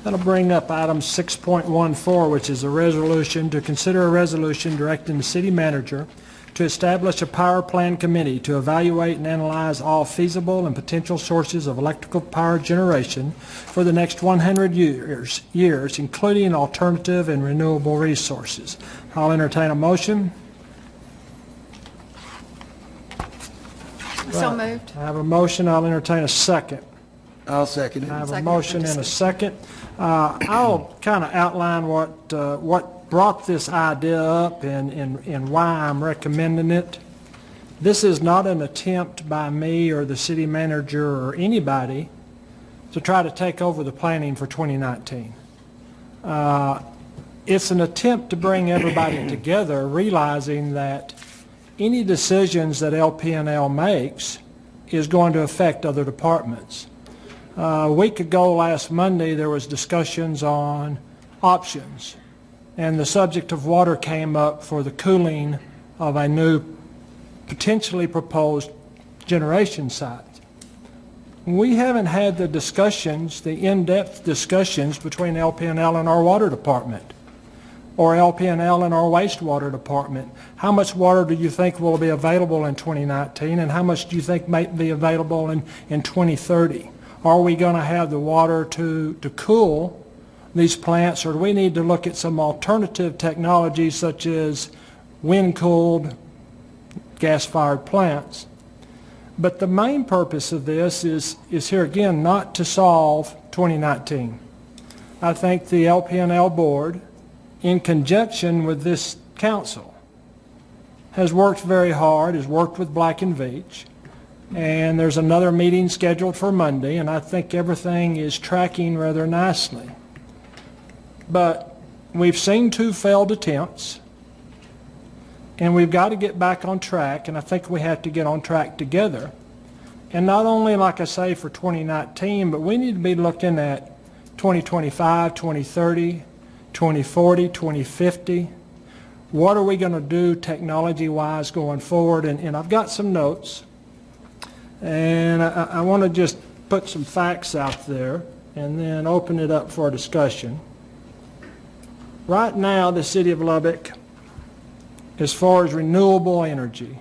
That'll bring up item 6.14, which is a resolution to consider a resolution directing the city manager to establish a power plan committee to evaluate and analyze all feasible and potential sources of electrical power generation for the next 100 years, including alternative and renewable resources. I'll entertain a motion. So moved. I have a motion. I'll entertain a second. I'll second it. I have a motion and a second. I'll kind of outline what brought this idea up and why I'm recommending it. This is not an attempt by me or the city manager or anybody to try to take over the planning for 2019. It's an attempt to bring everybody together, realizing that any decisions that LP&L makes is going to affect other departments. A week ago, last Monday, there was discussions on options, and the subject of water came up for the cooling of a new potentially proposed generation site. We haven't had the discussions, the in-depth discussions between LP&L and our water department, or LP&L and our wastewater department. How much water do you think will be available in 2019, and how much do you think might be available in 2030? Are we going to have the water to cool these plants, or do we need to look at some alternative technologies such as wind-cooled gas-fired plants? But the main purpose of this is here again not to solve 2019. I think the LP&L board, in conjunction with this council, has worked very hard, has worked with Black & Veatch, and there's another meeting scheduled for Monday, and I think everything is tracking rather nicely. But we've seen 2 failed attempts, and we've got to get back on track, and I think we have to get on track together. And not only, like I say, for 2019, but we need to be looking at 2025, 2030, 2040, 2050. What are we going to do technology-wise going forward? And I've got some notes, and I want to just put some facts out there and then open it up for a discussion. Right now, the city of Lubbock, as far as renewable energy,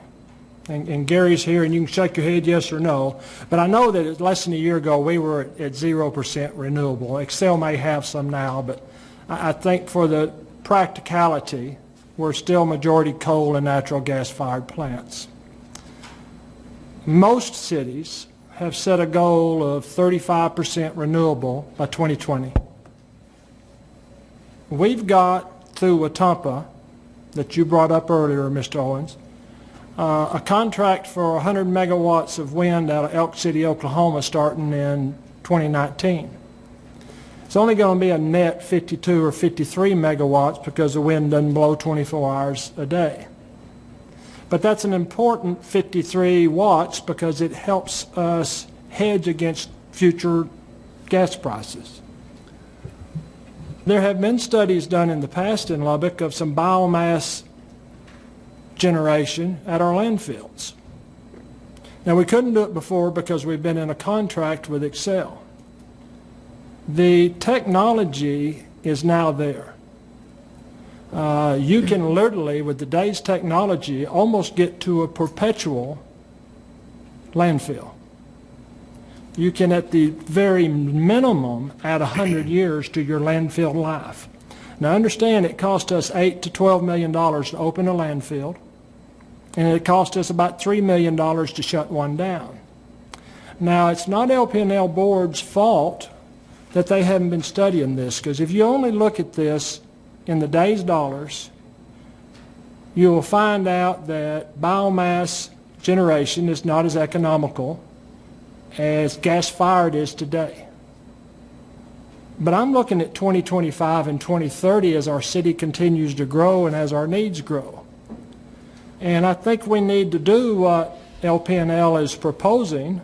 and Gary's here and you can shake your head yes or no, but I know that less than a year ago we were at 0% renewable. Excel may have some now, but I think for the practicality, we're still majority coal and natural gas-fired plants. Most cities have set a goal of 35% renewable by 2020. We've got, through Wetumpka, that you brought up earlier, Mr. Owens, a contract for 100 megawatts of wind out of Elk City, Oklahoma, starting in 2019. It's only going to be a net 52 or 53 megawatts because the wind doesn't blow 24 hours a day. But that's an important 53 watts because it helps us hedge against future gas prices. There have been studies done in the past in Lubbock of some biomass generation at our landfills. Now, we couldn't do it before because we've been in a contract with Excel. The technology is now there. You can literally, with today's technology, almost get to a perpetual landfill. You can, at the very minimum, add 100 years to your landfill life. Now, understand it cost us $8 to $12 million to open a landfill, and it cost us about $3 million to shut one down. Now, it's not LP&L board's fault that they haven't been studying this, because if you only look at this in the day's dollars, you will find out that biomass generation is not as economical as gas-fired is today. But I'm looking at 2025 and 2030 as our city continues to grow and as our needs grow. And I think we need to do what LP&L is proposing,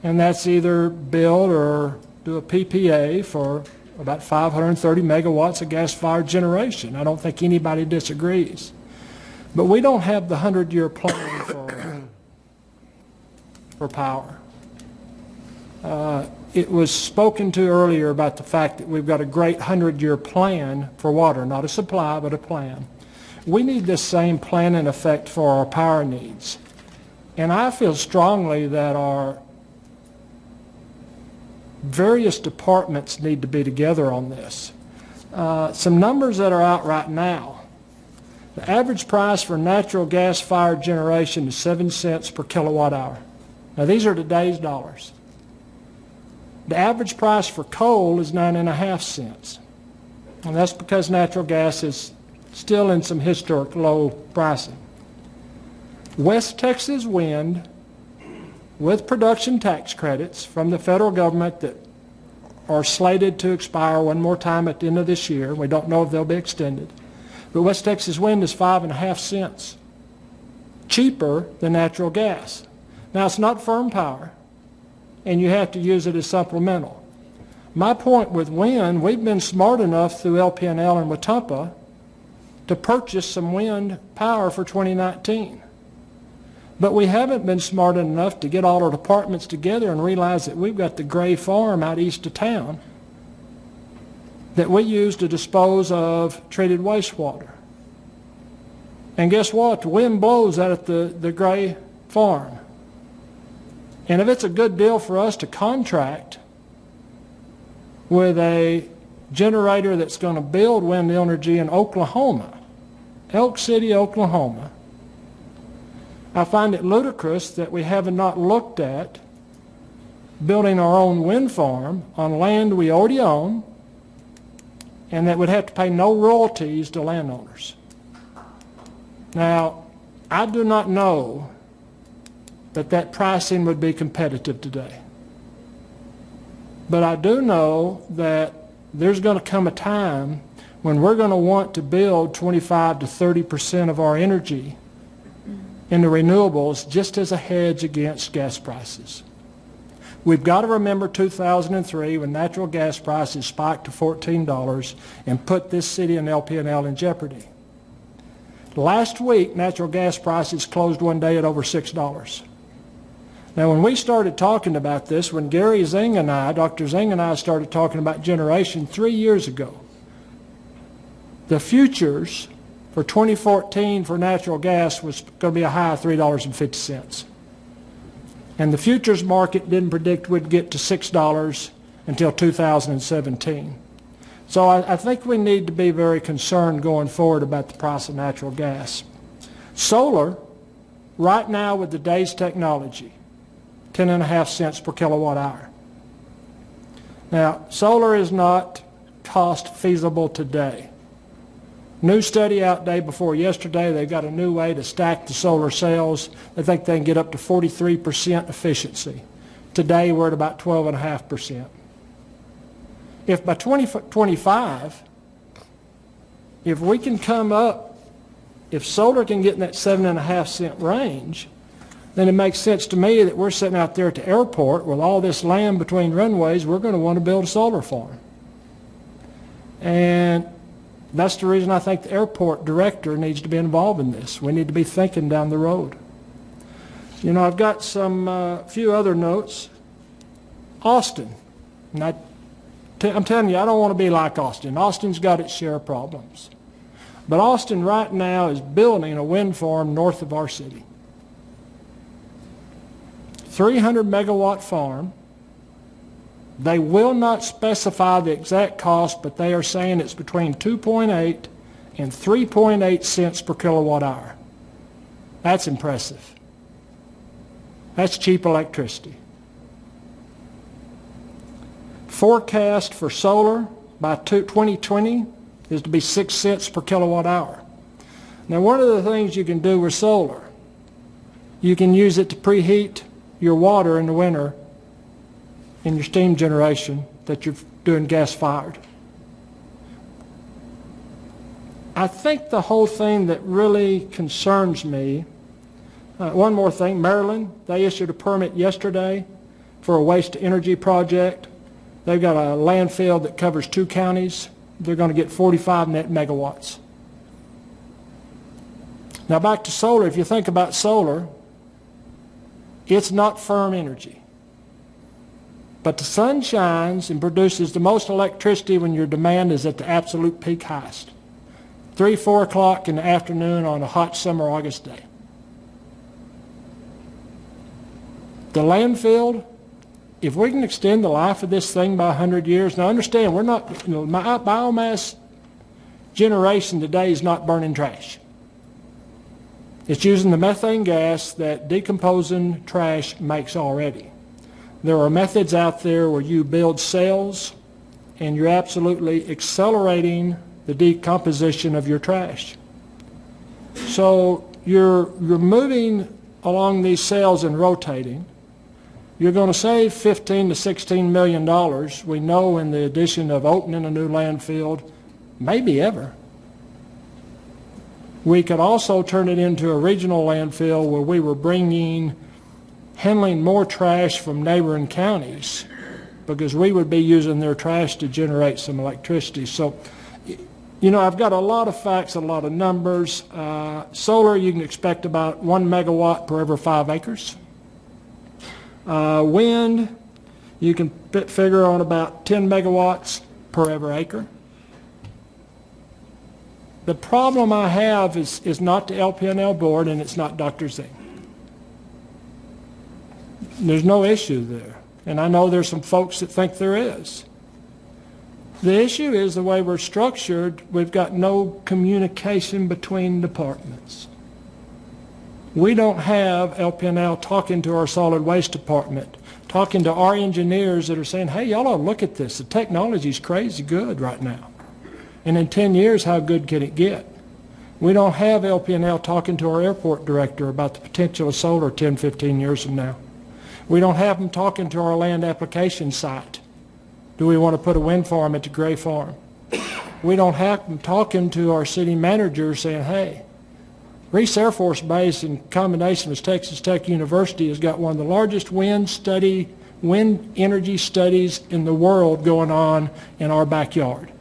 and that's either build or do a PPA for about 530 megawatts of gas-fired generation. I don't think anybody disagrees. But we don't have the 100-year plan for power. It was spoken to earlier about the fact that we've got a great 100-year plan for water, not a supply, but a plan. We need this same plan in effect for our power needs. And I feel strongly that our various departments need to be together on this. Some numbers that are out right now. The average price for natural gas-fired generation is 7 cents per kilowatt hour. Now these are today's dollars. The average price for coal is 9.5 cents. And that's because natural gas is still in some historic low pricing. West Texas wind, with production tax credits from the federal government that are slated to expire one more time at the end of this year. We don't know if they'll be extended. But West Texas wind is 5.5 cents cheaper than natural gas. Now, it's not firm power, and you have to use it as supplemental. My point with wind, we've been smart enough through LP&L and Wetumpka to purchase some wind power for 2019. But we haven't been smart enough to get all our departments together and realize that we've got the Gray Farm out east of town that we use to dispose of treated wastewater. And guess what? The wind blows out at the Gray Farm. And if it's a good deal for us to contract with a generator that's going to build wind energy in Oklahoma, Elk City, Oklahoma, I find it ludicrous that we have not looked at building our own wind farm on land we already own and that would have to pay no royalties to landowners. Now, I do not know that pricing would be competitive today. But I do know that there's going to come a time when we're going to want to build 25 to 30% of our energy into renewables just as a hedge against gas prices. We've got to remember 2003 when natural gas prices spiked to $14 and put this city and LP&L in jeopardy. Last week, natural gas prices closed one day at over $6. Now, when we started talking about this, when Gary Zing and I, Dr. Zing and I started talking about generation 3 years ago, the futures for 2014 for natural gas was going to be a high of $3.50. And the futures market didn't predict we'd get to $6 until 2017. So I think we need to be very concerned going forward about the price of natural gas. Solar, right now with today's technology, 10.5 cents per kilowatt hour. Now, solar is not cost feasible today. New study out day before yesterday, they've got a new way to stack the solar cells. They think they can get up to 43% efficiency. Today we're at about 12.5%. If by 2025, if we can come up, if solar can get in that 7.5 cent range, then it makes sense to me that we're sitting out there at the airport with all this land between runways, we're going to want to build a solar farm. And that's the reason I think the airport director needs to be involved in this. We need to be thinking down the road. You know, I've got some few other notes. Austin. And I'm telling you, I don't want to be like Austin. Austin's got its share of problems. But Austin right now is building a wind farm north of our city. 300 megawatt farm. They will not specify the exact cost, but they are saying it's between 2.8 and 3.8 cents per kilowatt hour. That's impressive. That's cheap electricity. Forecast for solar by 2020 is to be 6 cents per kilowatt hour. Now, one of the things you can do with solar, you can use it to preheat your water in the winter in your steam generation that you're doing gas-fired. I think the whole thing that really concerns me, one more thing, Maryland, they issued a permit yesterday for a waste-to-energy project. They've got a landfill that covers 2 counties. They're going to get 45 net megawatts. Now back to solar. If you think about solar, it's not firm energy. But the sun shines and produces the most electricity when your demand is at the absolute peak highest. 3, 4 o'clock in the afternoon on a hot summer August day. The landfill, if we can extend the life of this thing by 100 years, now understand, we're not, biomass generation today is not burning trash. It's using the methane gas that decomposing trash makes already. There are methods out there where you build cells and you're absolutely accelerating the decomposition of your trash. So you're moving along these cells and rotating. You're going to save $15 to $16 million. We know in the addition of opening a new landfill, maybe ever. We could also turn it into a regional landfill where we were handling more trash from neighboring counties because we would be using their trash to generate some electricity. So, you know, I've got a lot of facts, a lot of numbers. Solar, you can expect about 1 megawatt per every 5 acres. Wind, you can figure on about 10 megawatts per every acre. The problem I have is not the LPNL board and it's not Dr. Z. There's no issue there. And I know there's some folks that think there is. The issue is the way we're structured, we've got no communication between departments. We don't have LPNL talking to our solid waste department, talking to our engineers that are saying, hey, y'all ought to look at this. The technology's crazy good right now. And in 10 years, how good can it get? We don't have LPNL talking to our airport director about the potential of solar 10, 15 years from now. We don't have them talking to our land application site. Do we want to put a wind farm at the Gray Farm? We don't have them talking to our city manager saying, hey, Reese Air Force Base in combination with Texas Tech University has got one of the largest wind energy studies in the world going on in our backyard.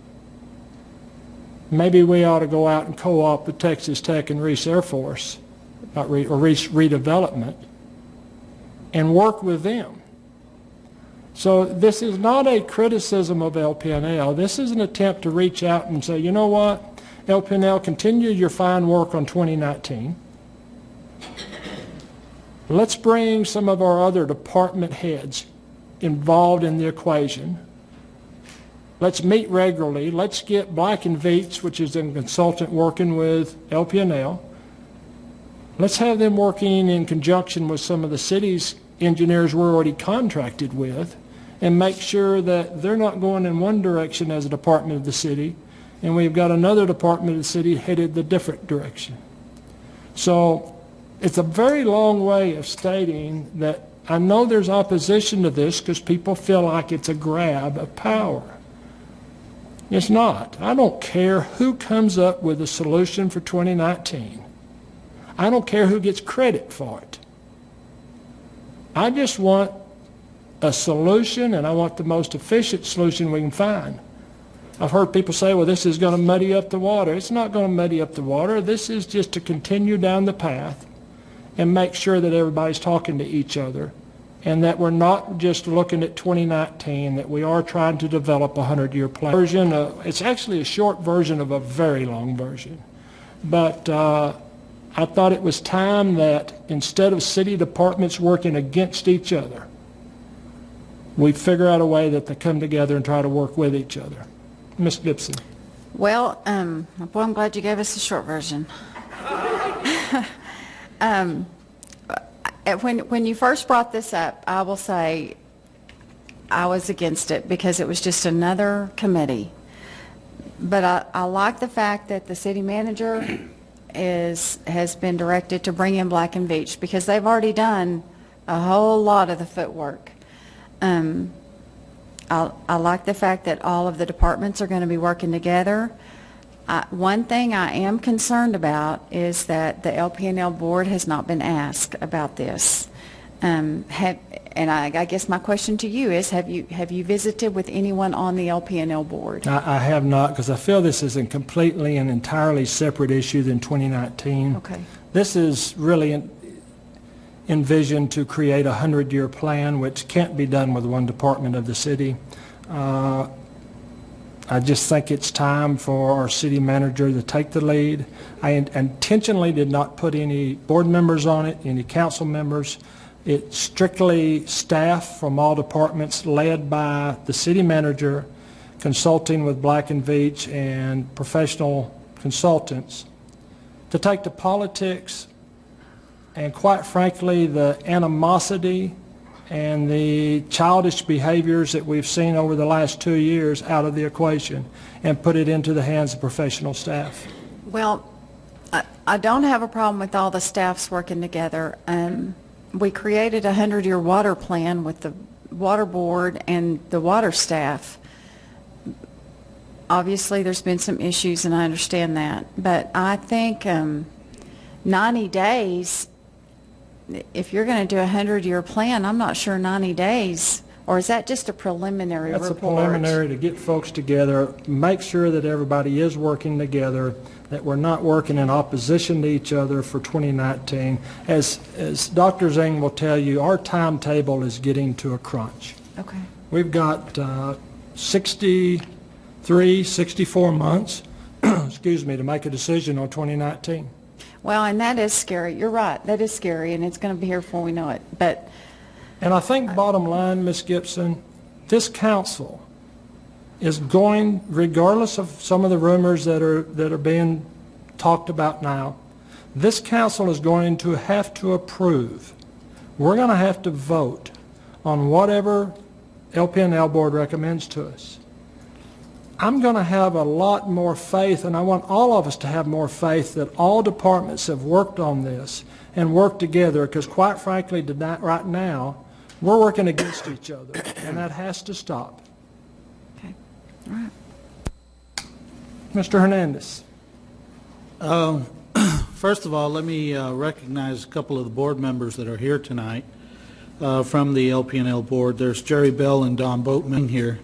Maybe we ought to go out and co-op with Texas Tech and Reese Air Force, or Reese Redevelopment, and work with them. So this is not a criticism of LPNL. This is an attempt to reach out and say, you know what, LPNL, continue your fine work on 2019. Let's bring some of our other department heads involved in the equation. Let's meet regularly. Let's get Black & Veatch, which is a consultant working with LPNL. Let's have them working in conjunction with some of the city's engineers we're already contracted with and make sure that they're not going in one direction as a department of the city and we've got another department of the city headed the different direction. So it's a very long way of stating that I know there's opposition to this because people feel like it's a grab of power. It's not. I don't care who comes up with a solution for 2019. I don't care who gets credit for it. I just want a solution, and I want the most efficient solution we can find. I've heard people say, well, this is going to muddy up the water. It's not going to muddy up the water. This is just to continue down the path and make sure that everybody's talking to each other and that we're not just looking at 2019, that we are trying to develop a 100-year plan. It's actually a short version of a very long version. But I thought it was time that instead of city departments working against each other, we figure out a way that they come together and try to work with each other. Ms. Gibson. Well, boy, I'm glad you gave us the short version. When you first brought this up, I will say I was against it because it was just another committee. But I like the fact that the city manager has been directed to bring in Black & Veatch because they've already done a whole lot of the footwork. I like the fact that all of the departments are going to be working together. One thing I am concerned about is that the LPNL board has not been asked about this. And I guess my question to you is, have you visited with anyone on the LPNL board? I have not, because I feel this is a completely and entirely separate issue than 2019. Okay. This is really, envisioned to create a 100-year plan, which can't be done with one department of the city. I just think it's time for our city manager to take the lead. I intentionally did not put any board members on it, any council members. It's strictly staff from all departments led by the city manager, consulting with Black & Veatch and professional consultants to take the politics and, quite frankly, the animosity and the childish behaviors that we've seen over the last 2 years out of the equation and put it into the hands of professional staff. Well, I don't have a problem with all the staffs working together. We created a 100-year water plan with the water board and the water staff. Obviously, there's been some issues, and I understand that. But I think 90 days, if you're going to do a 100-year plan, I'm not sure 90 days, or is that just a preliminary report? That's a preliminary to get folks together, make sure that everybody is working together, that we're not working in opposition to each other for 2019. As Dr. Zing will tell you, our timetable is getting to a crunch. Okay. We've got 64 months, excuse me, to make a decision on 2019. Well, and that is scary. You're right. That is scary, and it's going to be here before we know it. And I think bottom line, Ms. Gibson, this council is going, regardless of some of the rumors that are being talked about now, this council is going to have to approve. We're going to have to vote on whatever LPNL board recommends to us. I'm going to have a lot more faith, and I want all of us to have more faith that all departments have worked on this and worked together, because quite frankly, right now, we're working against each other, and that has to stop. Okay. All right. Mr. Hernandez. First of all, let me recognize a couple of the board members that are here tonight from the LPNL board. There's Jerry Bell and Don Boatman here.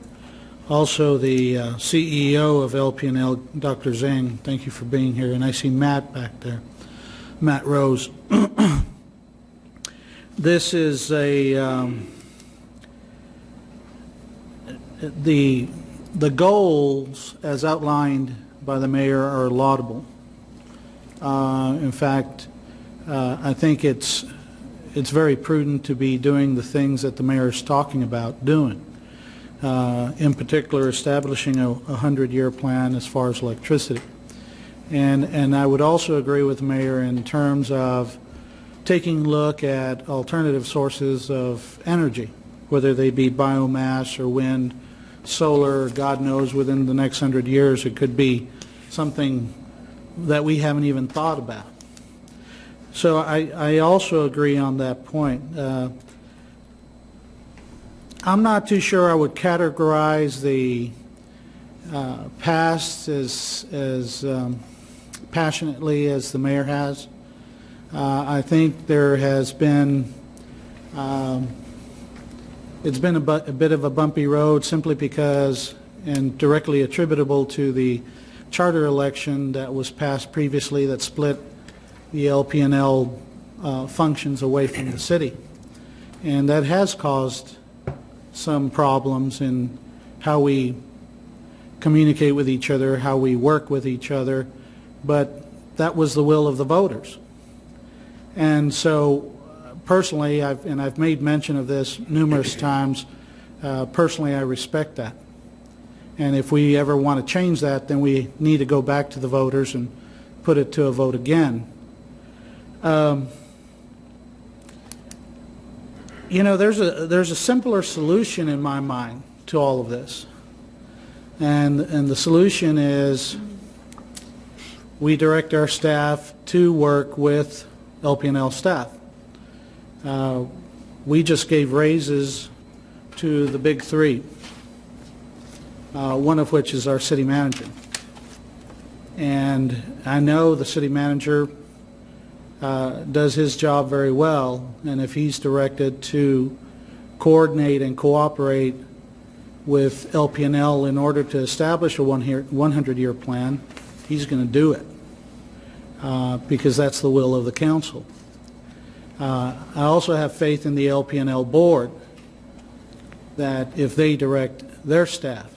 Also, the CEO of LPNL, Dr. Zhang, thank you for being here. And I see Matt back there, Matt Rose. This is the goals as outlined by the mayor are laudable. In fact, I think it's very prudent to be doing the things that the mayor is talking about doing. In particular, establishing a 100-year plan as far as electricity. And I would also agree with the mayor in terms of taking a look at alternative sources of energy, whether they be biomass or wind, solar, God knows within the next 100 years it could be something that we haven't even thought about. So I also agree on that point. I'm not too sure I would categorize the past as passionately as the mayor has. I think there has been, it's been a bit of a bumpy road simply because, and directly attributable to the charter election that was passed previously that split the LPNL functions away from the city. And that has caused some problems in how we communicate with each other, how we work with each other, but that was the will of the voters. And so personally, I've made mention of this numerous times, personally I respect that. And if we ever want to change that, then we need to go back to the voters and put it to a vote again. You know, there's a simpler solution in my mind to all of this, and the solution is we direct our staff to work with LPNL staff. We just gave raises to the big three, one of which is our city manager, and I know the city manager does his job very well, and if he's directed to coordinate and cooperate with LPNL in order to establish a 100-year plan, he's going to do it because that's the will of the council. I also have faith in the LPNL board that if they direct their staff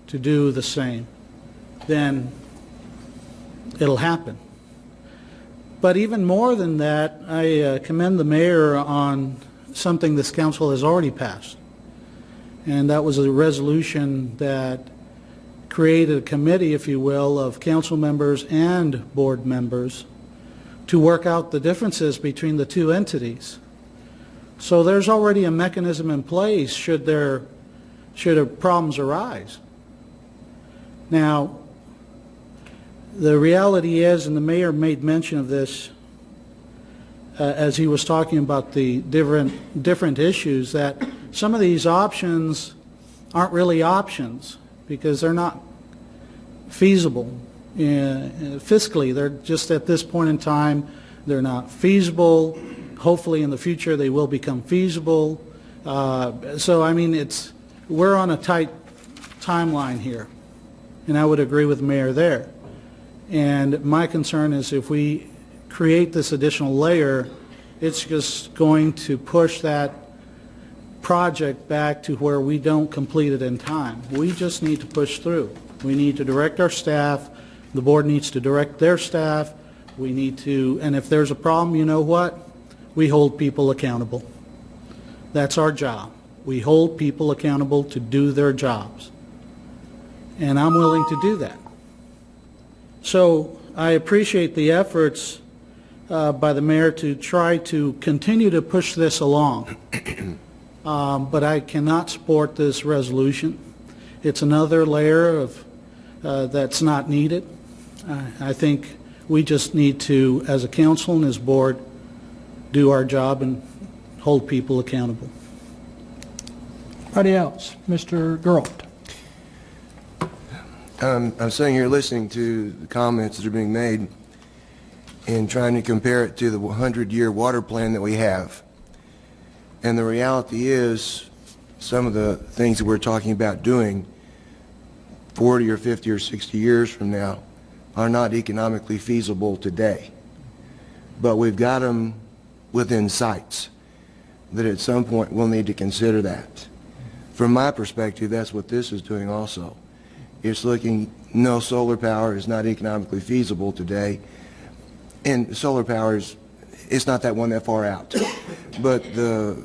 to do the same, then it'll happen. But even more than that, I commend the mayor on something this council has already passed. And that was a resolution that created a committee, if you will, of council members and board members to work out the differences between the two entities. So there's already a mechanism in place should problems arise. Now, the reality is, and the mayor made mention of this as he was talking about the different issues, that some of these options aren't really options because they're not feasible fiscally. They're just at this point in time, they're not feasible. Hopefully in the future they will become feasible. So I mean, we're on a tight timeline here, and I would agree with the mayor there. And my concern is if we create this additional layer, it's just going to push that project back to where we don't complete it in time. We just need to push through. We need to direct our staff. The board needs to direct their staff. We need to, and if there's a problem, you know what? We hold people accountable. That's our job. We hold people accountable to do their jobs. And I'm willing to do that. So I appreciate the efforts by the mayor to try to continue to push this along. But I cannot support this resolution. It's another layer of that's not needed. I think we just need to, as a council and as board, do our job and hold people accountable. Anybody else? Mr. Geralt. I'm sitting here listening to the comments that are being made and trying to compare it to the 100-year water plan that we have. And the reality is some of the things that we're talking about doing 40 or 50 or 60 years from now are not economically feasible today. But we've got them within sights that at some point we'll need to consider that. From my perspective, that's what this is doing also. It's looking, no, solar power is not economically feasible today. And solar power it's not that one that far out. But the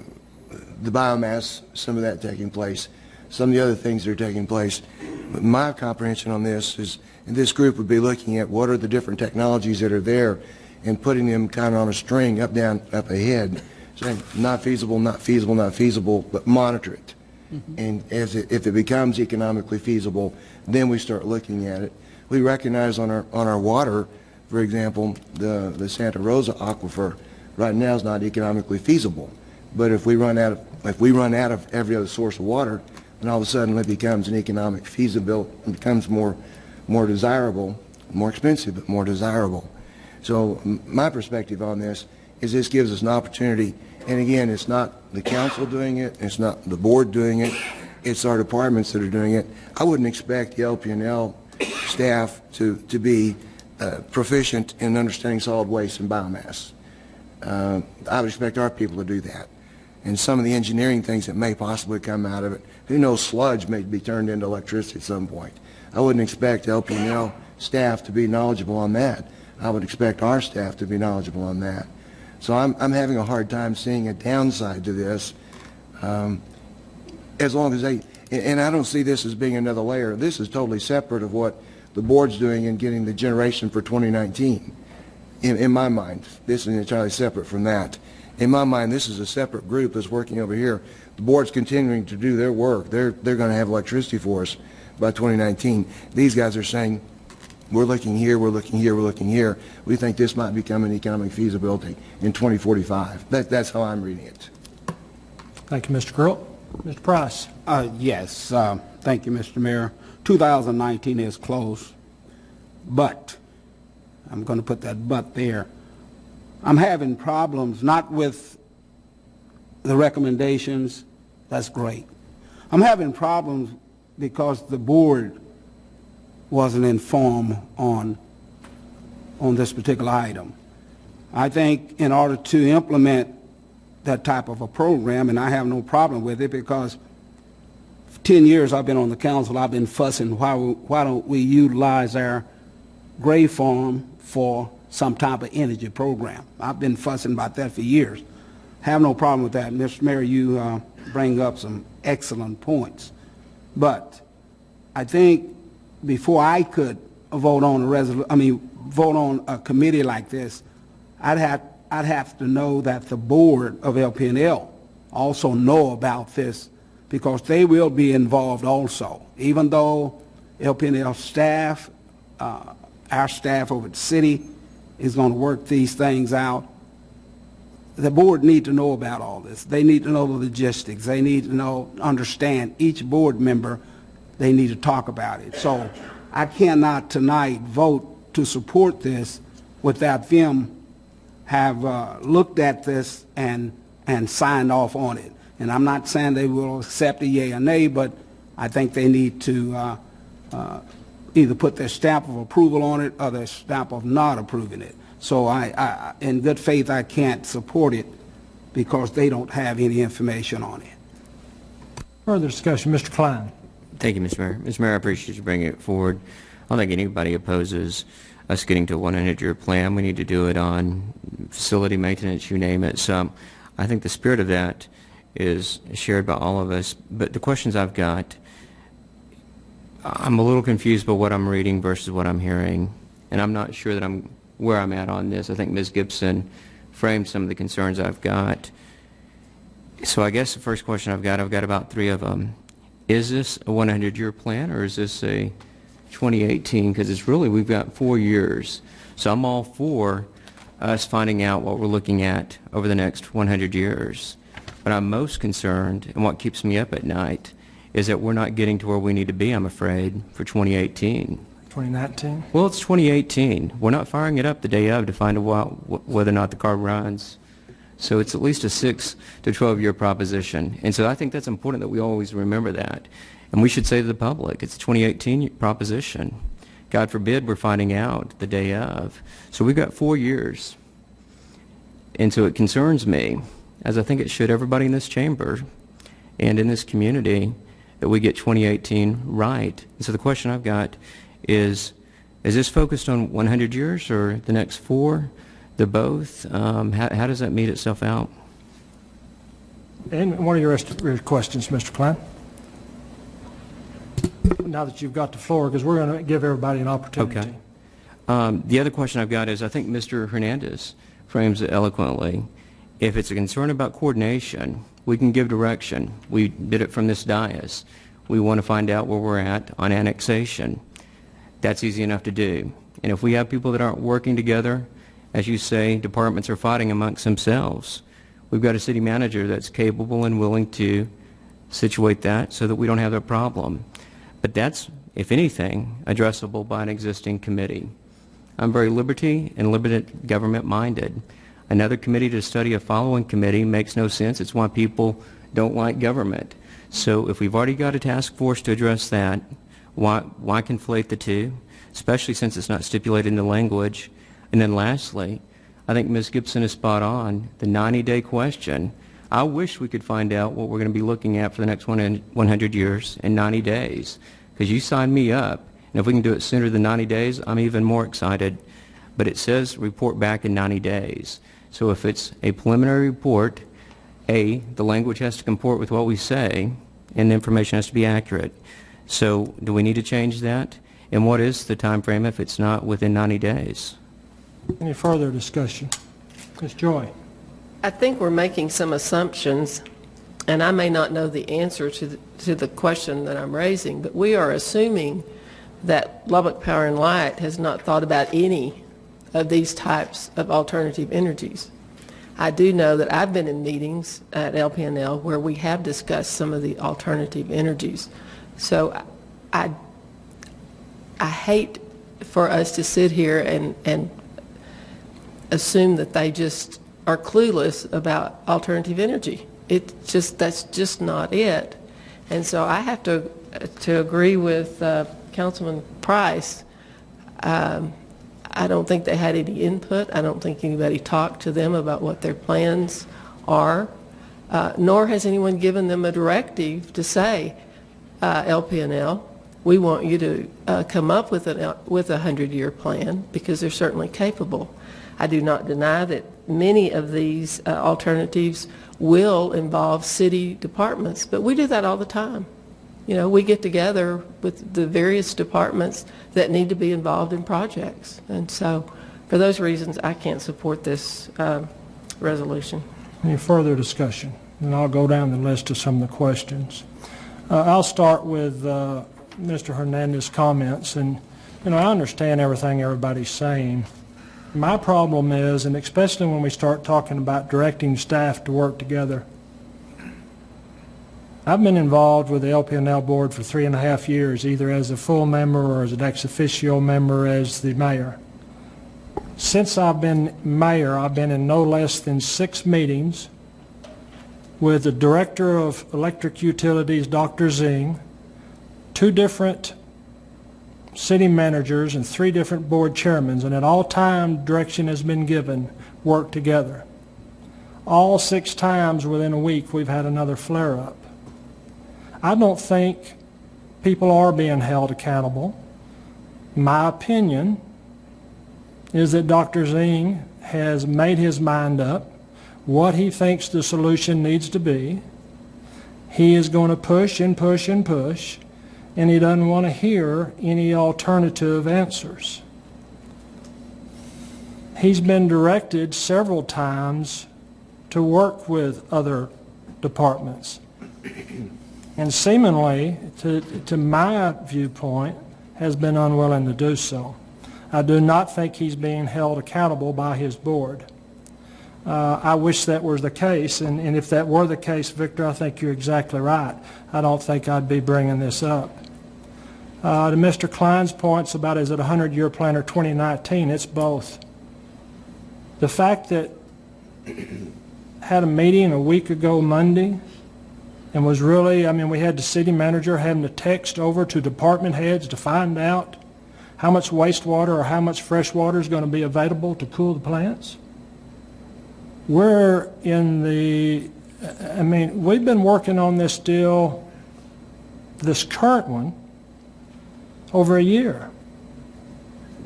biomass, some of that taking place, some of the other things that are taking place. My comprehension on this is, and this group would be looking at what are the different technologies that are there and putting them kind of on a string, up, down, up, ahead, saying not feasible, not feasible, not feasible, but monitor it. Mm-hmm. And if it becomes economically feasible, then we start looking at it. We recognize on our water, for example, the Santa Rosa aquifer right now is not economically feasible. But if we run out of every other source of water, then all of a sudden it becomes an economic feasibility. It becomes more desirable, more expensive, but more desirable. So my perspective on this is this gives us an opportunity. And again, it's not the council doing it, it's not the board doing it, it's our departments that are doing it. I wouldn't expect the LPNL staff to be proficient in understanding solid waste and biomass. I would expect our people to do that. And some of the engineering things that may possibly come out of it, who knows, sludge may be turned into electricity at some point. I wouldn't expect LPNL staff to be knowledgeable on that. I would expect our staff to be knowledgeable on that. So I'm having a hard time seeing a downside to this, as long as and I don't see this as being another layer. This is totally separate of what the board's doing in getting the generation for 2019. In my mind, this is entirely separate from that. In my mind, this is a separate group that's working over here. The board's continuing to do their work. They're going to have electricity for us by 2019. These guys are saying, we're looking here, we're looking here, we're looking here. We think this might become an economic feasibility in 2045. That's how I'm reading it. Thank you, Mr. Geralt. Mr. Price. Yes, thank you, Mr. Mayor. 2019 is close, but I'm going to put that but there. I'm having problems not with the recommendations. That's great. I'm having problems because the board wasn't informed on this particular item. I think in order to implement that type of a program, and I have no problem with it because for 10 years I've been on the council, I've been fussing why don't we utilize our gray farm for some type of energy program. I've been fussing about that for years. Have no problem with that. Mr. Mayor, you bring up some excellent points. But I think before I could vote on vote on a committee like this, I'd have to know that the board of LPNL also know about this, because they will be involved also. Even though LPNL staff, our staff over at the city is going to work these things out, the board need to know about all this. They need to know the logistics. They need to understand each board member. They need to talk about it. So I cannot tonight vote to support this without them have looked at this and signed off on it. And I'm not saying they will accept a yea or nay, but I think they need to either put their stamp of approval on it or their stamp of not approving it. So I in good faith, I can't support it because they don't have any information on it. Further discussion, Mr. Klein. Thank you, Mr. Mayor. Mr. Mayor, I appreciate you bringing it forward. I don't think anybody opposes us getting to a 100-year plan. We need to do it on facility maintenance, you name it. So I think the spirit of that is shared by all of us. But the questions I've got, I'm a little confused by what I'm reading versus what I'm hearing, and I'm not sure that I'm where I'm at on this. I think Ms. Gibson framed some of the concerns I've got. So I guess the first question I've got about 3 of them. Is this a 100-year plan, or is this a 2018? Because it's really, we've got 4 years. So I'm all for us finding out what we're looking at over the next 100 years. But I'm most concerned, and what keeps me up at night, is that we're not getting to where we need to be, I'm afraid, for 2018. 2019? Well, it's 2018. We're not firing it up the day of to find out whether or not the car runs. So it's at least a 6 to 12-year proposition. And so I think that's important that we always remember that. And we should say to the public, it's a 2018 proposition. God forbid we're finding out the day of. So we've got 4 years. And so it concerns me, as I think it should everybody in this chamber and in this community, that we get 2018 right. And so the question I've got is this focused on 100 years or the next 4? The both? How does that meet itself out? And what are your questions, Mr. Klein? Now that you've got the floor, because we're going to give everybody an opportunity. Okay. The other question I've got is, I think Mr. Hernandez frames it eloquently. If it's a concern about coordination, we can give direction. We did it from this dais. We want to find out where we're at on annexation. That's easy enough to do. And if we have people that aren't working together, as you say, departments are fighting amongst themselves, we've got a city manager that's capable and willing to situate that so that we don't have that problem. But that's, if anything, addressable by an existing committee. I'm very liberty and limited government minded. Another committee to study a following committee makes no sense. It's why people don't like government. So if we've already got a task force to address that, why conflate the two, especially since it's not stipulated in the language? And then lastly, I think Ms. Gibson is spot on, the 90-day question. I wish we could find out what we're going to be looking at for the next 100 years in 90 days, because you signed me up, and if we can do it sooner than 90 days, I'm even more excited. But it says report back in 90 days. So if it's a preliminary report, the language has to comport with what we say, and the information has to be accurate. So do we need to change that? And what is the time frame if it's not within 90 days? Any further discussion? Ms. Joy. I think we're making some assumptions, and I may not know the answer to the question that I'm raising, but we are assuming that Lubbock Power and Light has not thought about any of these types of alternative energies. I do know that I've been in meetings at LPNL where we have discussed some of the alternative energies. So I hate for us to sit here and assume that they just are clueless about alternative energy. That's just not it. And so I have to agree with Councilman Price. I don't think they had any input. I don't think anybody talked to them about what their plans are, nor has anyone given them a directive to say, LPNL, we want you to come up with a 100-year plan, because they're certainly capable. I do not deny that many of these alternatives will involve city departments, but we do that all the time. You know, we get together with the various departments that need to be involved in projects. And so for those reasons, I can't support this resolution. Any further discussion? And I'll go down the list of some of the questions. I'll start with Mr. Hernandez's comments. And, you know, I understand everything everybody's saying. My problem is, and especially when we start talking about directing staff to work together, I've been involved with the LPNL board for 3.5 years, either as a full member or as an ex officio member as the mayor. Since I've been mayor, I've been in no less than 6 meetings with the Director of Electric Utilities, Dr. Zing, 2 different city managers, and 3 different board chairmen, and at all times direction has been given, work together. All 6 times within a week we've had another flare-up. I don't think people are being held accountable. My opinion is that Dr. Zing has made his mind up what he thinks the solution needs to be. He is going to push and push and push, and he doesn't want to hear any alternative answers. He's been directed several times to work with other departments, and seemingly, to my viewpoint, has been unwilling to do so. I do not think he's being held accountable by his board. I wish that was the case, and if that were the case, Victor, I think you're exactly right. I don't think I'd be bringing this up. To Mr. Klein's points about is it a 100-year plan or 2019, it's both. The fact that had a meeting a week ago Monday and was really, I mean, we had the city manager having to text over to department heads to find out how much wastewater or how much fresh water is going to be available to cool the plants. We're in the, I mean, we've been working on this deal, this current one, over a year.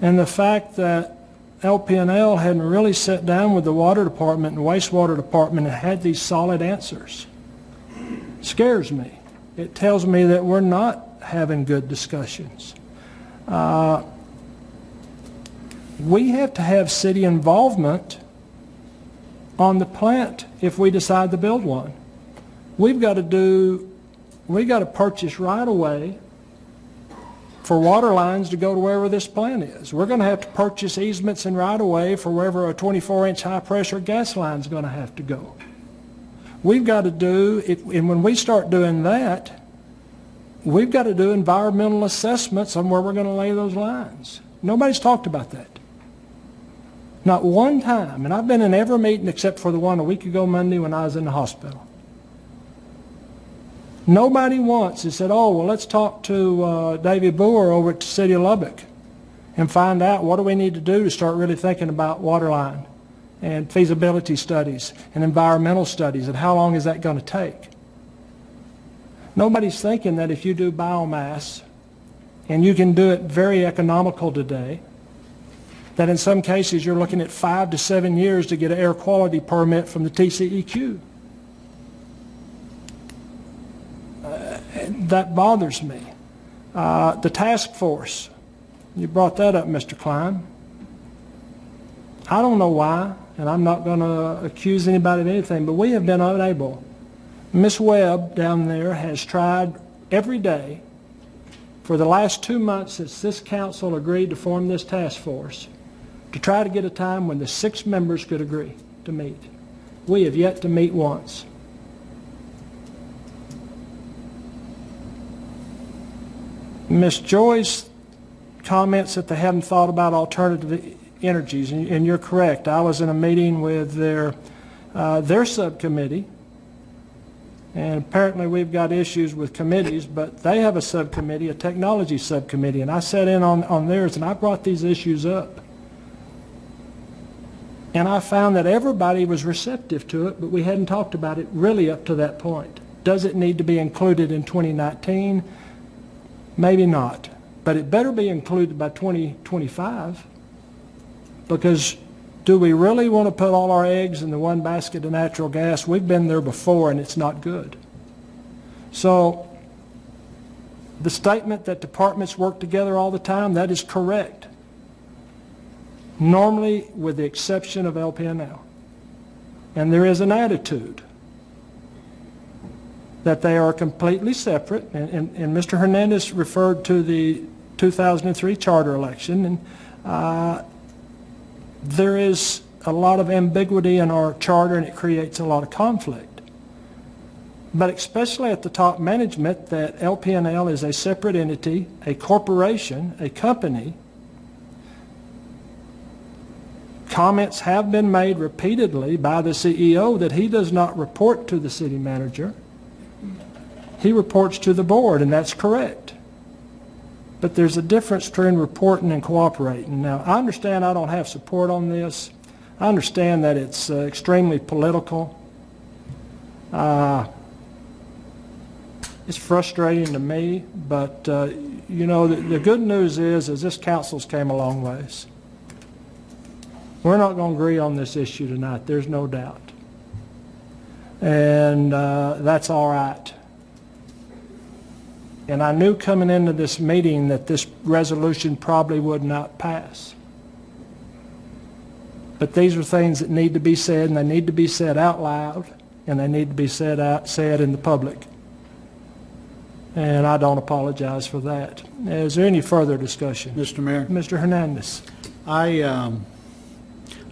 And the fact that LPNL hadn't really sat down with the water department and wastewater department and had these solid answers scares me. It tells me that we're not having good discussions. We have to have city involvement on the plant if we decide to build one. We've got to purchase right away for water lines to go to wherever this plant is. We're going to have to purchase easements and right away for wherever a 24-inch high pressure gas line is going to have to go. We've got to do it, and when we start doing that, we've got to do environmental assessments on where we're going to lay those lines. Nobody's talked about that. Not one time, and I've been in every meeting except for the one a week ago Monday when I was in the hospital. Nobody once has said, oh, well, let's talk to David Boer over at the City of Lubbock and find out what do we need to do to start really thinking about water line and feasibility studies and environmental studies, and how long is that going to take? Nobody's thinking that if you do biomass, and you can do it very economical today, that in some cases you're looking at 5 to 7 years to get an air quality permit from the TCEQ. That bothers me. The task force, you brought that up, Mr. Klein. I don't know why, and I'm not going to accuse anybody of anything, but we have been unable. Ms. Webb down there has tried every day for the last 2 months since this council agreed to form this task force to try to get a time when the 6 members could agree to meet. We have yet to meet once. Ms. Joy's comments that they haven't thought about alternative energies, and you're correct. I was in a meeting with their subcommittee, and apparently we've got issues with committees, but they have a subcommittee, a technology subcommittee, and I sat in on theirs, and I brought these issues up. And I found that everybody was receptive to it, but we hadn't talked about it really up to that point. Does it need to be included in 2019? Maybe not. But it better be included by 2025, because do we really want to put all our eggs in the one basket of natural gas? We've been there before, and it's not good. So the statement that departments work together all the time, that is correct. Normally, with the exception of LPNL. And there is an attitude that they are completely separate, and Mr. Hernandez referred to the 2003 charter election, and there is a lot of ambiguity in our charter, and it creates a lot of conflict. But especially at the top management, that LPNL is a separate entity, a corporation, a company. Comments have been made repeatedly by the CEO that he does not report to the city manager. He reports to the board, and that's correct. But there's a difference between reporting and cooperating. Now, I understand I don't have support on this. I understand that it's extremely political. It's frustrating to me, but you know, the good news is this council's came a long ways. We're not going to agree on this issue tonight, there's no doubt. And that's all right. And I knew coming into this meeting that this resolution probably would not pass. But these are things that need to be said, and they need to be said out loud, and they need to be said in the public. And I don't apologize for that. Is there any further discussion? Mr. Mayor? Mr. Hernandez.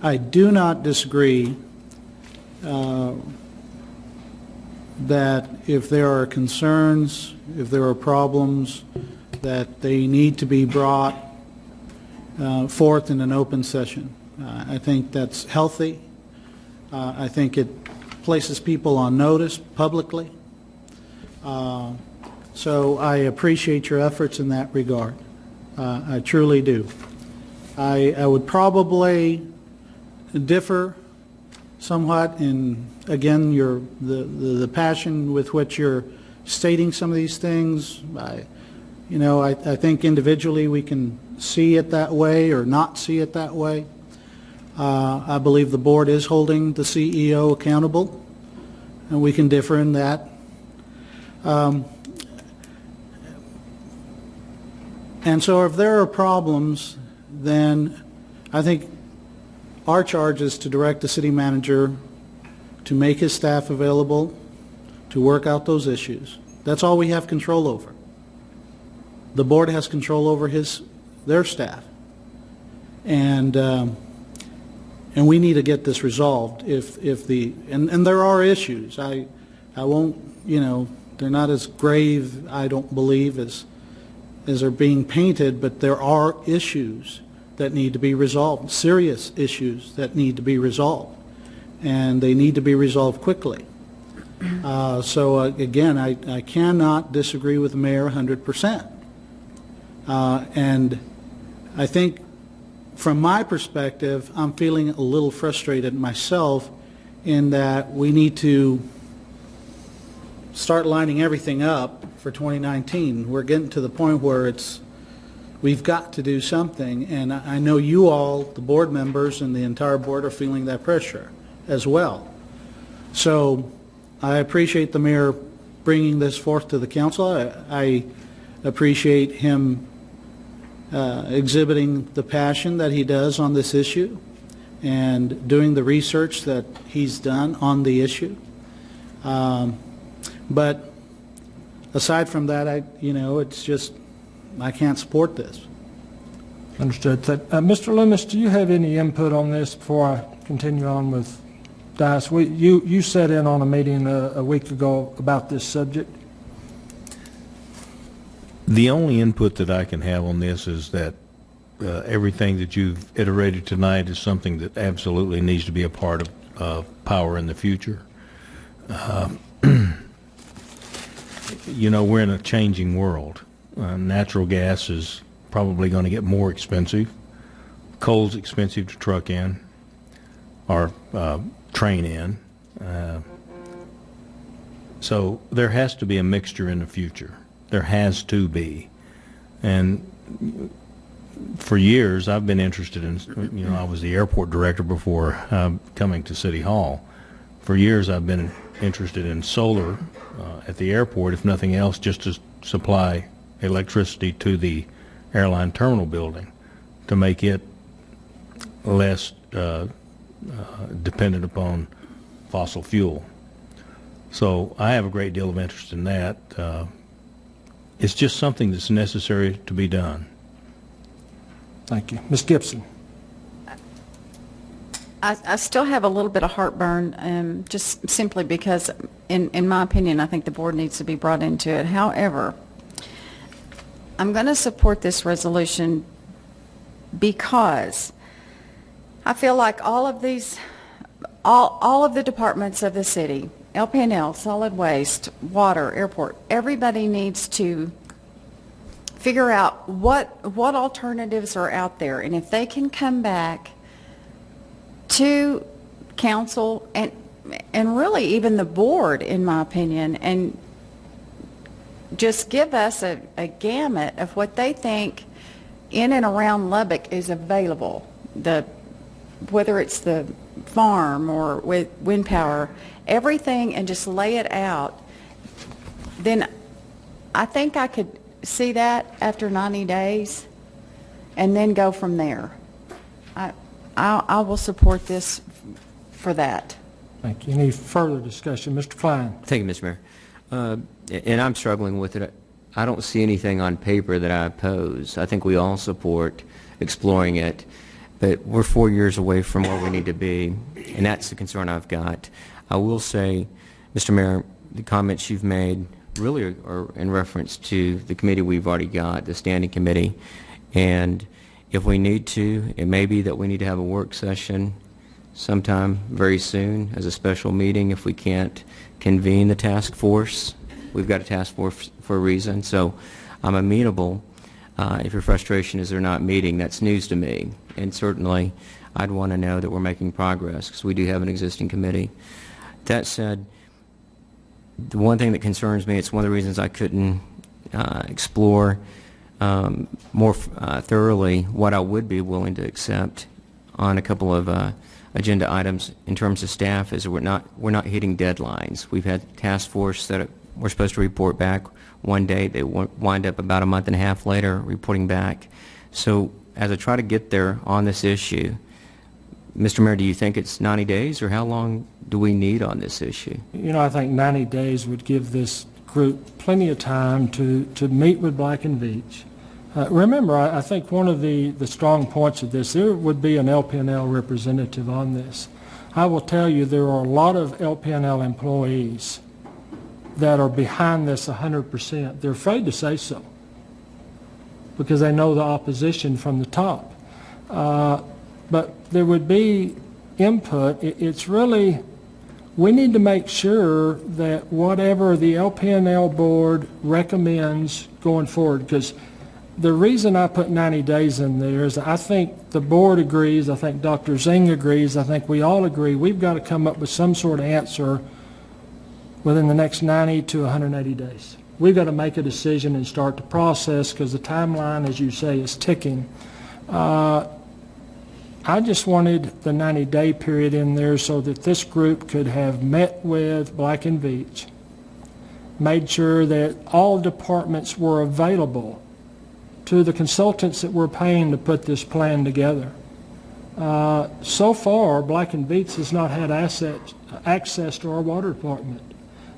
I do not disagree that if there are concerns, if there are problems, that they need to be brought forth in an open session. I think that's healthy. I think it places people on notice publicly. So I appreciate your efforts in that regard. I truly do. I would probably differ somewhat in, again, the passion with which you're stating some of these things. I think individually we can see it that way or not see it that way. I believe the board is holding the CEO accountable, and we can differ in that. And so if there are problems, then I think our charge is to direct the city manager to make his staff available to work out those issues. That's all we have control over. The board has control over their staff. And we need to get this resolved. And there are issues. I won't, they're not as grave, I don't believe, as are being painted, but there are issues that need to be resolved, serious issues that need to be resolved, and they need to be resolved quickly. So again, I cannot disagree with the mayor 100%. And I think from my perspective, I'm feeling a little frustrated myself in that we need to start lining everything up for 2019. We're getting to the point where we've got to do something, and I know you all, the board members and the entire board, are feeling that pressure as well. So I appreciate the mayor bringing this forth to the council. I appreciate him exhibiting the passion that he does on this issue and doing the research that he's done on the issue. But aside from that, it's just, I can't support this. Understood. Mr. Loomis, do you have any input on this before I continue on with Dice? You sat in on a meeting a week ago about this subject. The only input that I can have on this is that everything that you've iterated tonight is something that absolutely needs to be a part of power in the future. We're in a changing world. Natural gas is probably going to get more expensive. Coal's expensive to truck in. or train in. So there has to be a mixture in the future. There has to be. And for years, I've been interested in, I was the airport director before coming to City Hall. For years, I've been interested in solar at the airport, if nothing else, just to supply electricity to the airline terminal building to make it less dependent upon fossil fuel. So I have a great deal of interest in that. It's just something that's necessary to be done. Thank you. Ms. Gibson. I still have a little bit of heartburn, just simply because, in my opinion, I think the board needs to be brought into it. However, I'm going to support this resolution because I feel like all of these, all of the departments of the city, LP&L, solid waste, water, airport, everybody needs to figure out what alternatives are out there, and if they can come back to council and really even the board, in my opinion, and just give us a gamut of what they think in and around Lubbock is available, whether it's the farm or with wind power, everything, and just lay it out, then I think I could see that after 90 days and then go from there. I will support this for that. Thank you. Any further discussion? Mr. Klein. Thank you, Mr. Mayor. And I'm struggling with it. I don't see anything on paper that I oppose. I think we all support exploring it, but we're 4 years away from where we need to be, and that's the concern I've got. I will say, Mr. Mayor, the comments you've made really are in reference to the committee we've already got, the standing committee, and if we need to, it may be that we need to have a work session sometime very soon as a special meeting if we can't convene the task force. We've got a task force for a reason, so I'm amenable. If your frustration is they're not meeting, that's news to me, and certainly I'd want to know that we're making progress because we do have an existing committee. That said, the one thing that concerns me, it's one of the reasons I couldn't explore more thoroughly what I would be willing to accept on a couple of agenda items in terms of staff is we're not hitting deadlines. We've had task force that we're supposed to report back one day. They wind up about a month and a half later reporting back. So as I try to get there on this issue, Mr. Mayor, do you think it's 90 days or how long do we need on this issue? I think 90 days would give this group plenty of time to meet with Black & Veatch. Remember, I think one of the strong points of this, there would be an LP&L representative on this. I will tell you there are a lot of LP&L employees that are behind this 100%. They're afraid to say so because they know the opposition from the top. But there would be input. It's really, we need to make sure that whatever the LP&L board recommends going forward, because the reason I put 90 days in there is I think the board agrees, I think Dr. Zing agrees, I think we all agree we've got to come up with some sort of answer within the next 90 to 180 days. We've got to make a decision and start the process because the timeline, as you say, is ticking. I just wanted the 90-day period in there so that this group could have met with Black & Veatch, made sure that all departments were available to the consultants that we're paying to put this plan together. So far, Black & Veatch has not had access to our water department.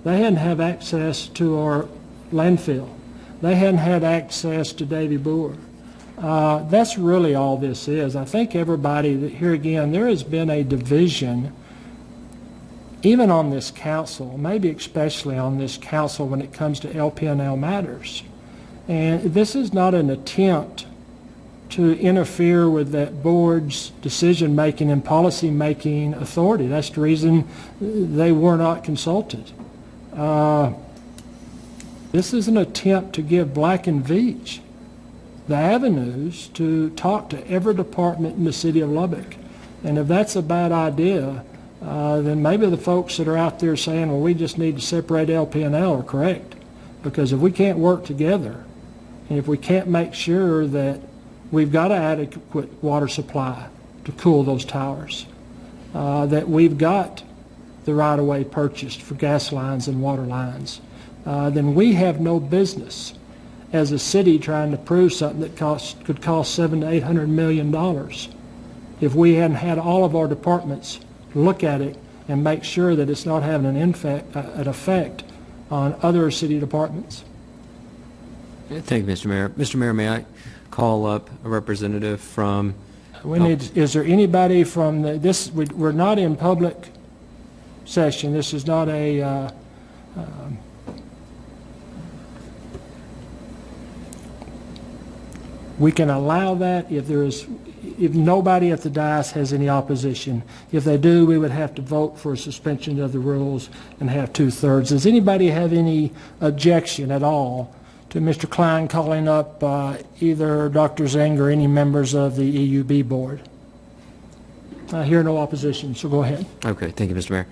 They hadn't had access to our landfill. They hadn't had access to Davy Boer. That's really all this is. I think everybody, here again, there has been a division, even on this council, maybe especially on this council when it comes to LP&L matters. And this is not an attempt to interfere with that board's decision-making and policy-making authority. That's the reason they were not consulted. This is an attempt to give Black & Veatch the avenues to talk to every department in the city of Lubbock. And if that's a bad idea, then maybe the folks that are out there saying, well, we just need to separate LP&L are correct. Because if we can't work together, and if we can't make sure that we've got an adequate water supply to cool those towers, that we've got the right-of-way purchased for gas lines and water lines, then we have no business as a city trying to prove something that could cost $700 to $800 million if we hadn't had all of our departments look at it and make sure that it's not having an effect on other city departments. Thank you, Mr. Mayor. Mr. Mayor, may I call up a representative from... Is there anybody from we're not in public session. This is not a... we can allow that if nobody at the dais has any opposition. If they do, we would have to vote for a suspension of the rules and have 2/3. Does anybody have any objection at all to Mr. Klein calling up either Dr. Zeng or any members of the EUB board? I hear no opposition, so go ahead. Okay, thank you, Mr. Mayor.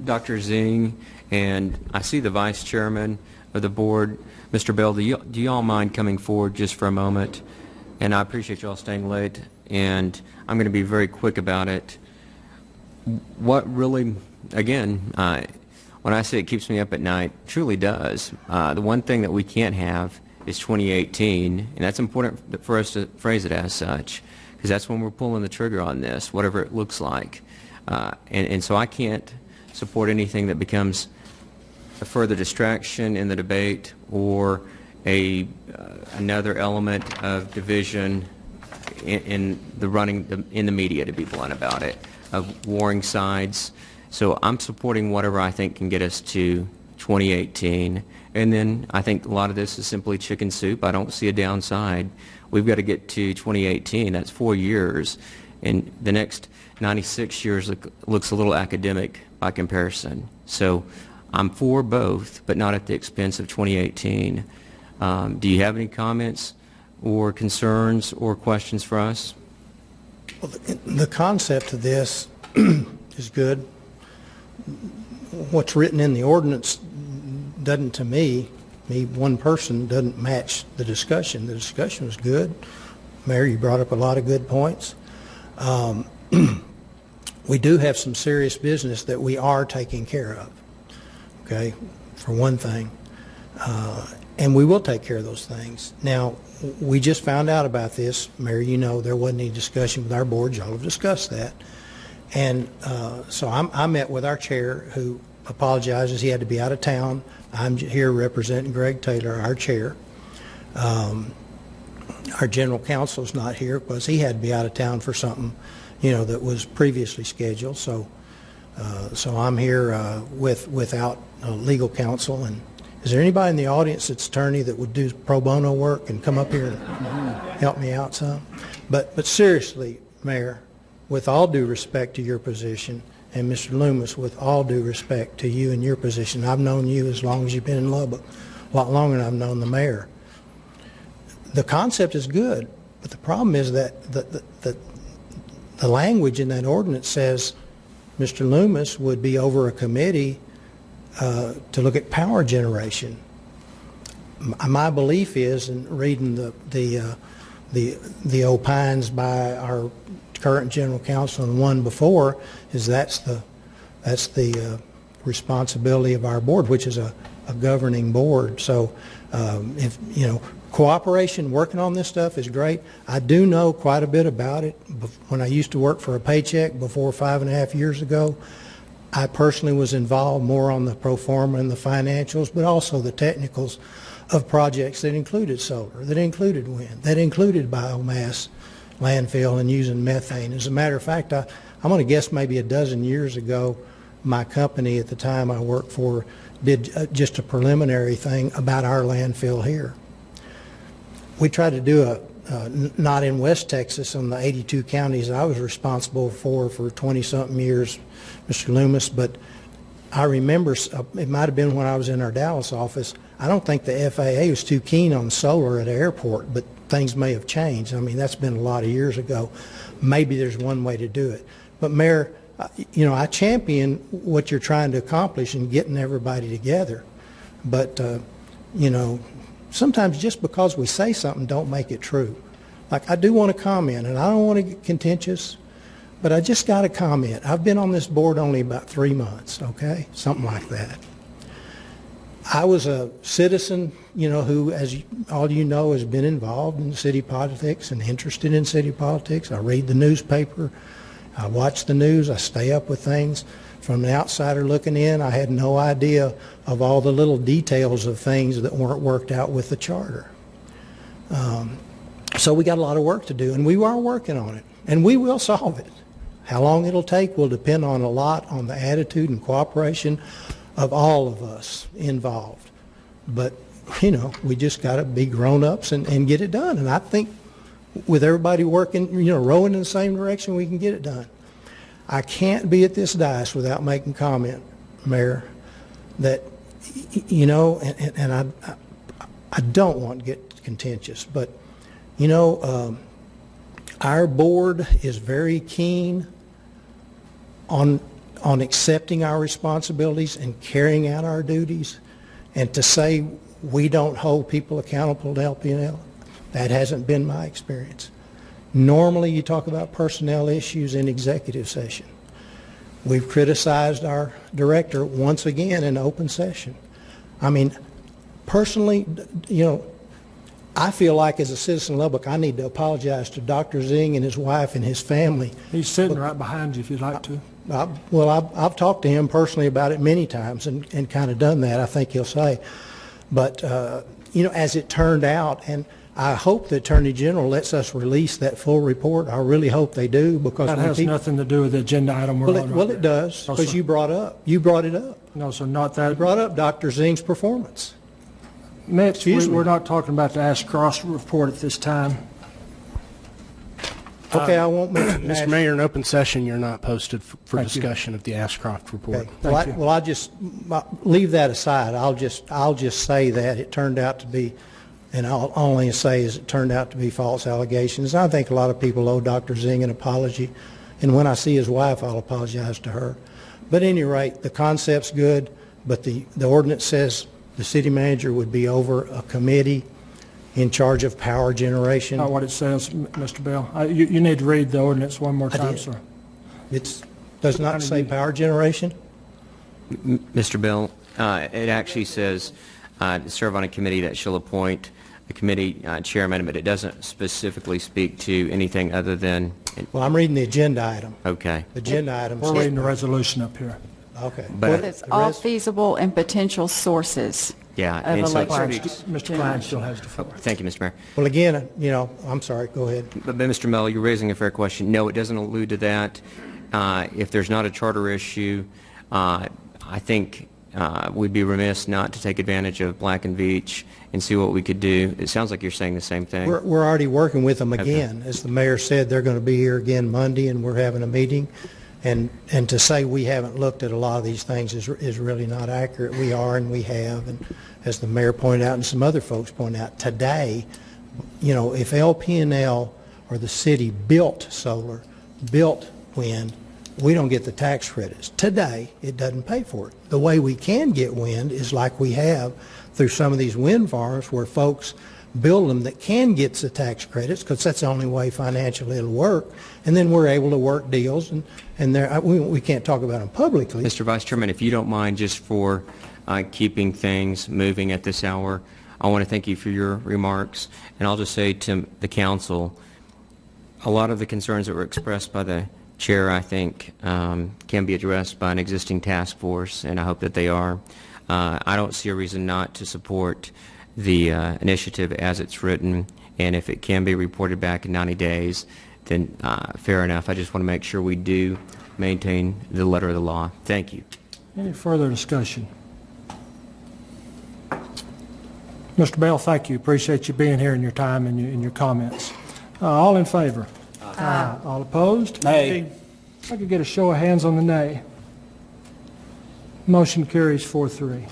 Dr. Zeng, and I see the vice chairman of the board, Mr. Bell, do you all mind coming forward just for a moment? And I appreciate you all staying late, and I'm going to be very quick about it. What really, again, when I say it keeps me up at night, truly does. The one thing that we can't have is 2018, and that's important for us to phrase it as such, because that's when we're pulling the trigger on this, whatever it looks like. And so I can't support anything that becomes a further distraction in the debate or another element of division in the media, to be blunt about it, of warring sides. So I'm supporting whatever I think can get us to 2018. And then I think a lot of this is simply chicken soup. I don't see a downside. We've got to get to 2018. That's 4 years. And the next 96 years looks a little academic by comparison. So I'm for both, but not at the expense of 2018. Do you have any comments or concerns or questions for us? Well, the concept of this is good. What's written in the ordinance doesn't, to me, one person, doesn't match the discussion. The discussion was good. Mayor, you brought up a lot of good points. We do have some serious business that we are taking care of, okay, for one thing. And we will take care of those things. Now, we just found out about this. Mayor, you know there wasn't any discussion with our board. Y'all have discussed that. And so I met with our chair, who apologizes. He had to be out of town. I'm here representing Greg Taylor, our chair. Our general counsel's not here because he had to be out of town for something, that was previously scheduled. So I'm here without legal counsel. And is there anybody in the audience that's attorney that would do pro bono work and come up here and help me out some? But seriously, Mayor, with all due respect to your position, and Mr. Loomis, with all due respect to you and your position, I've known you as long as you've been in Lubbock, a lot longer than I've known the mayor. The concept is good, but the problem is that the language in that ordinance says Mr. Loomis would be over a committee to look at power generation. My belief is, in reading the opines by our current general counsel and one before, is that's the responsibility of our board, which is a governing board. So if cooperation, working on this stuff is great. I do know quite a bit about it. When I used to work for a paycheck before 5.5 years ago, I personally was involved more on the pro forma and the financials, but also the technicals of projects that included solar, that included wind, that included biomass landfill and using methane. As a matter of fact, I'm going to guess maybe a dozen years ago, my company at the time I worked for did just a preliminary thing about our landfill here. We tried to do not in West Texas, on the 82 counties I was responsible for 20-something years, Mr. Loomis, but I remember, it might have been when I was in our Dallas office, I don't think the FAA was too keen on solar at the airport, but things may have changed. I mean, that's been a lot of years ago. Maybe there's one way to do it. But Mayor, I champion what you're trying to accomplish in getting everybody together. But, sometimes just because we say something don't make it true. Like, I do want to comment, and I don't want to get contentious, but I just got to comment. I've been on this board only about 3 months, okay? Something like that. I was a citizen, who, as all you know, has been involved in city politics and interested in city politics. I read the newspaper. I watch the news. I stay up with things. From an outsider looking in, I had no idea of all the little details of things that weren't worked out with the charter. So we got a lot of work to do, and we are working on it, and we will solve it. How long it'll take will depend on a lot on the attitude and cooperation of all of us involved. But, we just got to be grown-ups and get it done. And I think with everybody working, rowing in the same direction, we can get it done. I can't be at this dais without making comment, Mayor, that, and I don't want to get contentious, but, our board is very keen on accepting our responsibilities and carrying out our duties. And to say we don't hold people accountable to LP&L, that hasn't been my experience. Normally you talk about personnel issues in executive session. We've criticized our director once again in open session. I mean, personally, I feel like as a citizen of Lubbock, I need to apologize to Dr. Zing and his wife and his family. He's sitting right behind you if you'd like to. I've talked to him personally about it many times and kind of done that, I think he'll say. But, as it turned out, and I hope the Attorney General lets us release that full report. I really hope they do, because that has nothing to do with the agenda item we're on right now. Well, it does, because you brought it up. No, sir, not that. You brought up Dr. Zing's performance. Mitch, we're not talking about the Ashcroft report at this time. Okay, I won't mention Mr. Mayor, in open session, you're not posted for discussion of the Ashcroft report. Okay. Well, I'll just leave that aside. I'll just say that it turned out to be, and I'll only say is it turned out to be false allegations. I think a lot of people owe Dr. Zing an apology, and when I see his wife, I'll apologize to her. But at any rate, the concept's good, but the ordinance says the city manager would be over a committee in charge of power generation. Not what it says, Mr. Bell. You need to read the ordinance one more time, sir. It does not say power generation? Mr. Bell, it actually says serve on a committee that shall appoint a committee chairman, but it doesn't specifically speak to anything other than... Well, I'm reading the agenda item. Okay. The agenda item. We're reading the resolution up here. Okay. But It's all feasible and potential sources. Yeah, of and so it electric speaks... Mr. Klein still has the floor. Thank you, Mr. Mayor. Well, again, I'm sorry, go ahead. But Mr. Mello, you're raising a fair question. No, it doesn't allude to that. If there's not a charter issue, I think we'd be remiss not to take advantage of Black and Veatch and see what we could do. It sounds like you're saying the same thing. We're already working with them again. Okay. As the mayor said, they're going to be here again Monday, and we're having a meeting. And to say we haven't looked at a lot of these things is really not accurate. We are, and we have. And as the mayor pointed out and some other folks pointed out, today, if LP&L or the city built solar, built wind, we don't get the tax credits. Today, it doesn't pay for it. The way we can get wind is like we have through some of these wind farms where folks build them that can get the tax credits, because that's the only way financially it'll work, and then we're able to work deals, and we can't talk about them publicly. Mr. Vice Chairman, if you don't mind, just for keeping things moving at this hour, I want to thank you for your remarks, and I'll just say to the council, a lot of the concerns that were expressed by the chair, I think, can be addressed by an existing task force, and I hope that they are. I don't see a reason not to support the initiative as it's written, and if it can be reported back in 90 days, then fair enough. I just want to make sure we do maintain the letter of the law. Thank you. Any further discussion? Mr. Bell, thank you. Appreciate you being here and your time and your comments. All in favor? Aye. All opposed? Nay. If I could get a show of hands on the nay. Motion carries 4-3.